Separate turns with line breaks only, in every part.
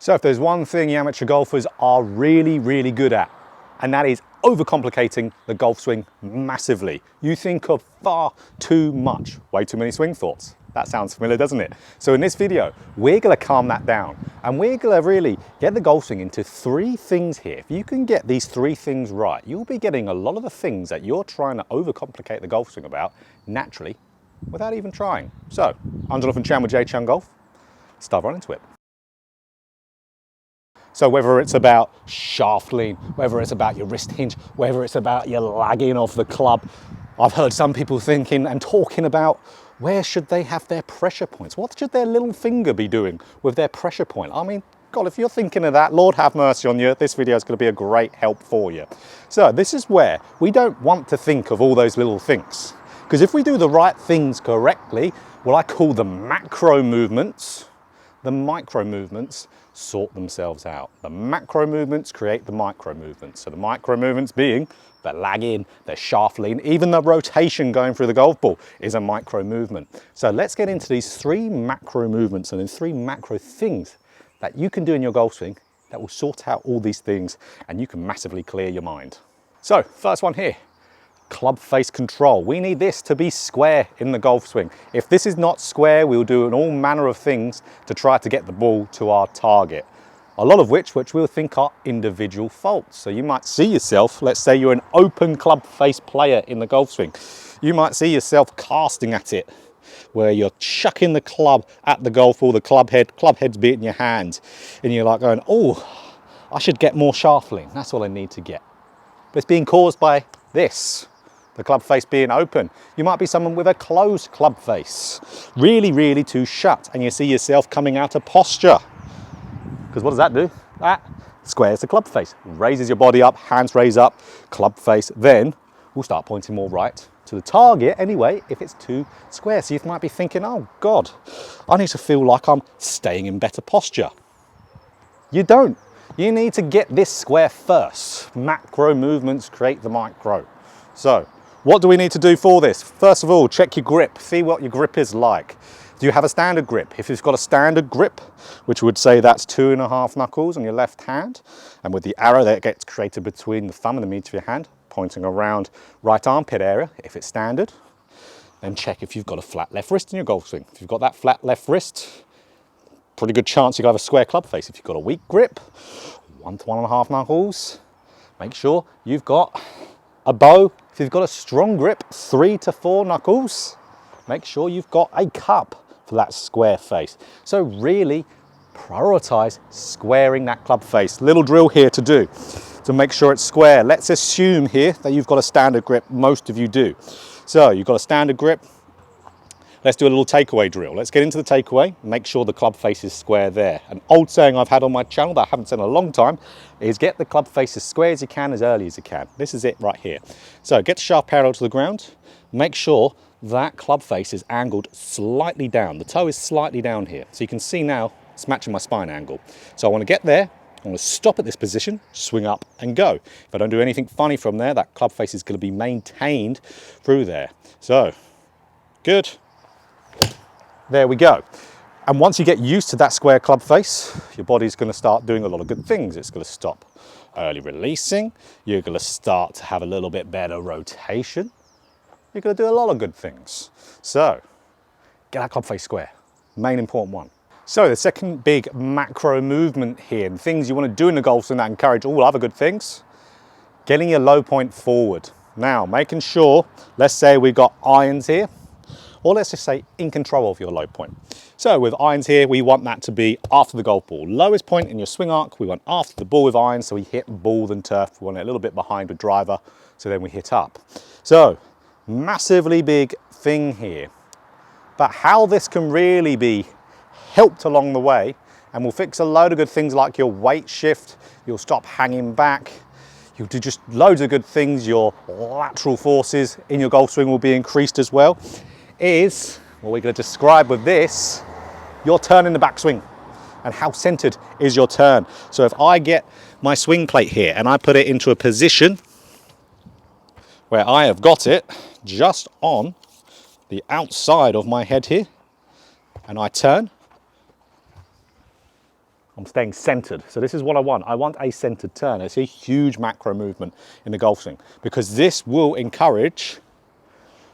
So if there's one thing amateur golfers are really good at, and that is overcomplicating the golf swing massively. You think of far too much, way too many swing thoughts. That sounds familiar, doesn't it? So in this video, we're gonna calm that down and we're gonna really get the golf swing into 3 things here. If you can get these 3 things right, you'll be getting a lot of the things that you're trying to overcomplicate the golf swing about naturally without even trying. So, I'm Jonathan Chan with JChownGolf. Let's dive right into it. So whether it's about shaft lean, whether it's about your wrist hinge, whether it's about your lagging of the club, I've heard some people thinking and talking about where should they have their pressure points? What should their little finger be doing with their pressure point? I mean, God, if you're thinking of that, Lord have mercy on you, this video is going to be a great help for you. So this is where we don't want to think of all those little things. Because if we do the right things correctly, what I call the macro movements, the micro movements sort themselves out. The macro movements create the micro movements. So the micro movements being the lag in, the shaft lean, even the rotation going through the golf ball is a micro movement. So let's get into these 3 macro movements and then 3 macro things that you can do in your golf swing that will sort out all these things and you can massively clear your mind. So first one here, club face control. We need this to be square in the golf swing. If this is not square, we'll do all manner of things to try to get the ball to our target. A lot of which we'll think are individual faults. So you might see yourself, let's say you're an open club face player in the golf swing. You might see yourself casting at it, where you're chucking the club at the golf ball, the club head's beating your hand, and you're like going, oh, I should get more shaft lean. That's all I need to get. But it's being caused by this. The club face being open. You might be someone with a closed club face, really too shut, and you see yourself coming out of posture. Because what does that do? That squares the club face, raises your body up, hands raise up, club face, then we'll start pointing more right to the target anyway if it's too square. So you might be thinking, oh God, I need to feel like I'm staying in better posture. You don't. You need to get this square first. Macro movements create the micro. So, what do we need to do for this? First of all, check your grip. See what your grip is like. Do you have a standard grip? If you've got a standard grip, which would say that's 2.5 knuckles on your left hand, and with the arrow that gets created between the thumb and the meat of your hand, pointing around right armpit area, if it's standard, then check if you've got a flat left wrist in your golf swing. If you've got that flat left wrist, pretty good chance you'll have a square club face. If you've got a weak grip, 1 to 1.5 knuckles, make sure you've got a bow. If you've got a strong grip, 3 to 4 knuckles, make sure you've got a cup for that square face. So really prioritize squaring that club face. Little drill here to do to make sure it's square. Let's assume here that you've got a standard grip. Most of you do. So you've got a standard grip. Let's do a little takeaway drill. Let's get into the takeaway, make sure the club face is square there. An old saying I've had on my channel that I haven't said in a long time is get the club face as square as you can, as early as you can. This is it right here. So get the shaft parallel to the ground. Make sure that club face is angled slightly down. The toe is slightly down here. So you can see now it's matching my spine angle. So I want to get there. I want to stop at this position, swing up and go. If I don't do anything funny from there, that club face is going to be maintained through there. So, good. There we go. And once you get used to that square club face, your body's going to start doing a lot of good things. It's going to stop early releasing. You're going to start to have a little bit better rotation. You're going to do a lot of good things. So, get that club face square. Main important one. So the second big macro movement here, and things you want to do in the golf swing that encourage all other good things, getting your low point forward. Now, making sure, let's say we've got irons here, or let's just say in control of your low point. So with irons here, we want that to be after the golf ball. Lowest point in your swing arc, we want after the ball with irons, so we hit ball than turf. We want it a little bit behind with driver, so then we hit up. So, massively big thing here. But how this can really be helped along the way, and we'll fix a load of good things like your weight shift, you'll stop hanging back, you'll do just loads of good things, your lateral forces in your golf swing will be increased as well, is what we're going to describe with this, your turn in the backswing and how centered is your turn. So if I get my swing plate here and I put it into a position where I have got it just on the outside of my head here and I turn, I'm staying centered. So this is what I want. I want a centered turn. It's a huge macro movement in the golf swing because this will encourage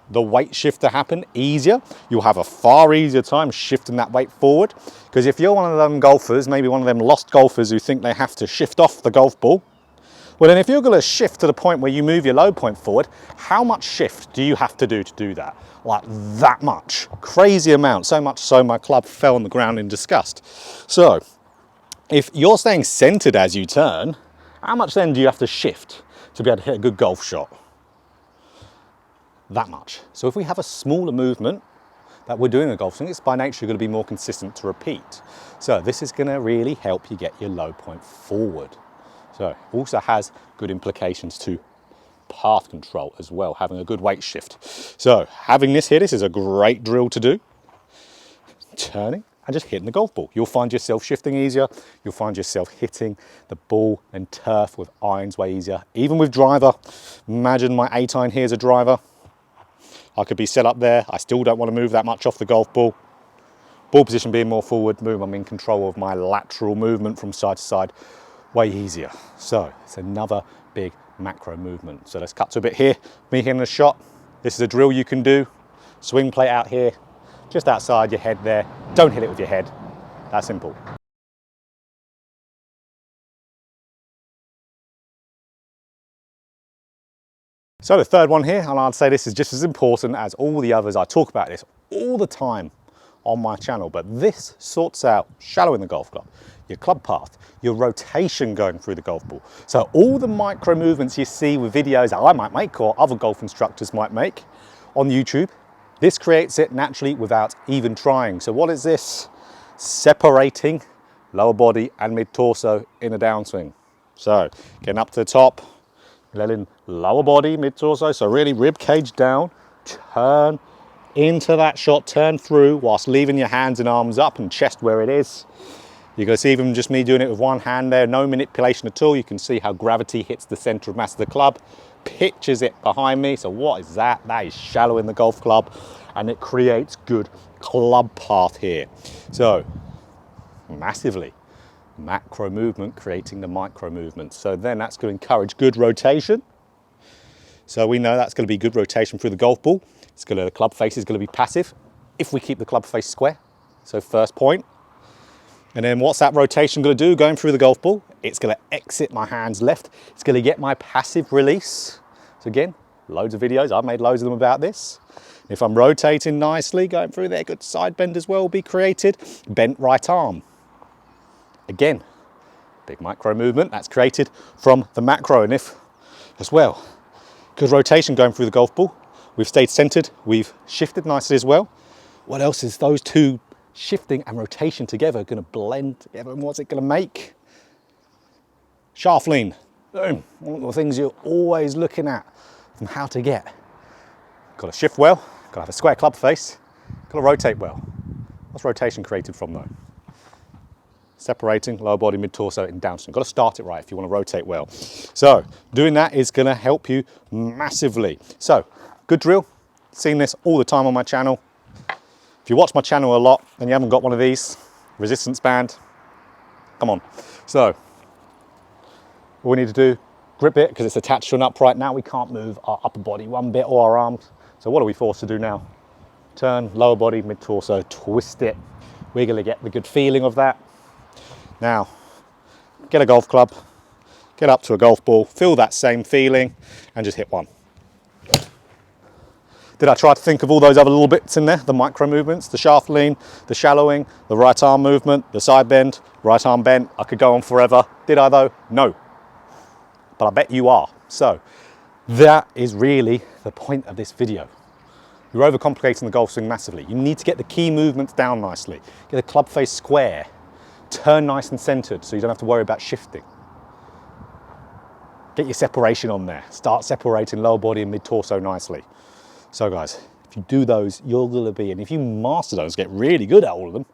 the weight shift to happen easier. You'll have a far easier time shifting that weight forward. Because if you're one of them golfers, maybe one of them lost golfers who think they have to shift off the golf ball, well then if you're going to shift to the point where you move your low point forward, how much shift do you have to do that? Like that much. Crazy amount. So much so my club fell on the ground in disgust. So if you're staying centered as you turn, how much then do you have to shift to be able to hit a good golf shot? That much. So if we have a smaller movement that we're doing a golf swing, it's by nature going to be more consistent to repeat. So this is going to really help you get your low point forward. So it also has good implications to path control as well, having a good weight shift. So having this here, this is a great drill to do. Turning and just hitting the golf ball. You'll find yourself shifting easier. You'll find yourself hitting the ball and turf with irons way easier. Even with driver, imagine my 8-iron here as a driver. I could be set up there. I still don't want to move that much off the golf ball. Ball position being more forward, I'm in control of my lateral movement from side to side way easier. So it's another big macro movement. So let's cut to a bit here. Me hitting a shot. This is a drill you can do. Swing plate out here, just outside your head there. Don't hit it with your head. That simple. So the third one here, and I'd say this is just as important as all the others. I talk about this all the time on my channel, but this sorts out shallowing the golf club, your club path, your rotation going through the golf ball. So all the micro movements you see with videos that I might make or other golf instructors might make on YouTube, this creates it naturally without even trying. So what is this? Separating lower body and mid-torso in a downswing. So getting up to the top, letting lower body, mid-torso, so really rib cage down, turn into that shot, turn through whilst leaving your hands and arms up and chest where it is. You're going to see even just me doing it with one hand there, no manipulation at all. You can see how gravity hits the center of mass of the club, pitches it behind me. So what is that? That is shallow in the golf club, and it creates good club path here. So massively macro movement creating the micro movement. So then that's going to encourage good rotation. So we know that's going to be good rotation through the golf ball. The club face is going to be passive if we keep the club face square. So first point. And then what's that rotation going to do going through the golf ball? It's going to exit my hands left. It's going to get my passive release. So again, loads of videos. I've made loads of them about this. If I'm rotating nicely, going through there, good side bend as well will be created. Bent right arm. Again, big micro movement that's created from the macro. And if as well, good rotation going through the golf ball. We've stayed centered, we've shifted nicely as well. What else is those two shifting and rotation together going to blend together, and what's it going to make? Shaft lean. Boom. One of the things you're always looking at from how to get. Got to shift well, got to have a square club face, got to rotate well. What's rotation created from though? Separating lower body, mid-torso and downswing. Got to start it right if you want to rotate well. So doing that is going to help you massively. So good drill. Seen this all the time on my channel. If you watch my channel a lot and you haven't got one of these, resistance band, come on. So all we need to do, grip it because it's attached to an upright. Now we can't move our upper body one bit or our arms. So what are we forced to do now? Turn, lower body, mid-torso, twist it. We're going to get the good feeling of that. Now, get a golf club, get up to a golf ball, feel that same feeling and just hit one. Did I try to think of all those other little bits in there? The micro movements, the shaft lean, the shallowing, the right arm movement, the side bend, right arm bend. I could go on forever. Did I though? No. But I bet you are. So that is really the point of this video. You're overcomplicating the golf swing massively. You need to get the key movements down nicely. Get the club face square. Turn nice and centered so you don't have to worry about shifting. Get your separation on there. Start separating lower body and mid-torso nicely. So guys, if you do those, you're going to be, and if you master those, get really good at all of them,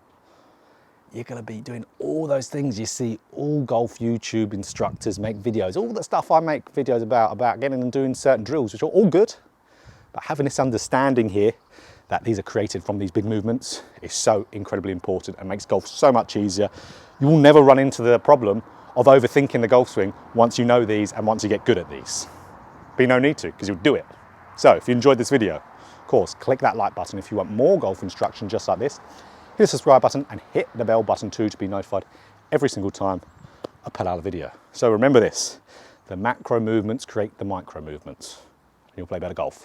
you're going to be doing all those things you see all golf YouTube instructors make videos, all the stuff I make videos about getting and doing certain drills, which are all good, but having this understanding here that these are created from these big movements is so incredibly important and makes golf so much easier. You will never run into the problem of overthinking the golf swing once you know these and once you get good at these. Be no need to, because you'll do it. So if you enjoyed this video, of course, click that like button if you want more golf instruction just like this. Hit the subscribe button and hit the bell button too to be notified every single time I put out a video. So remember this, the macro movements create the micro movements. You'll play better golf.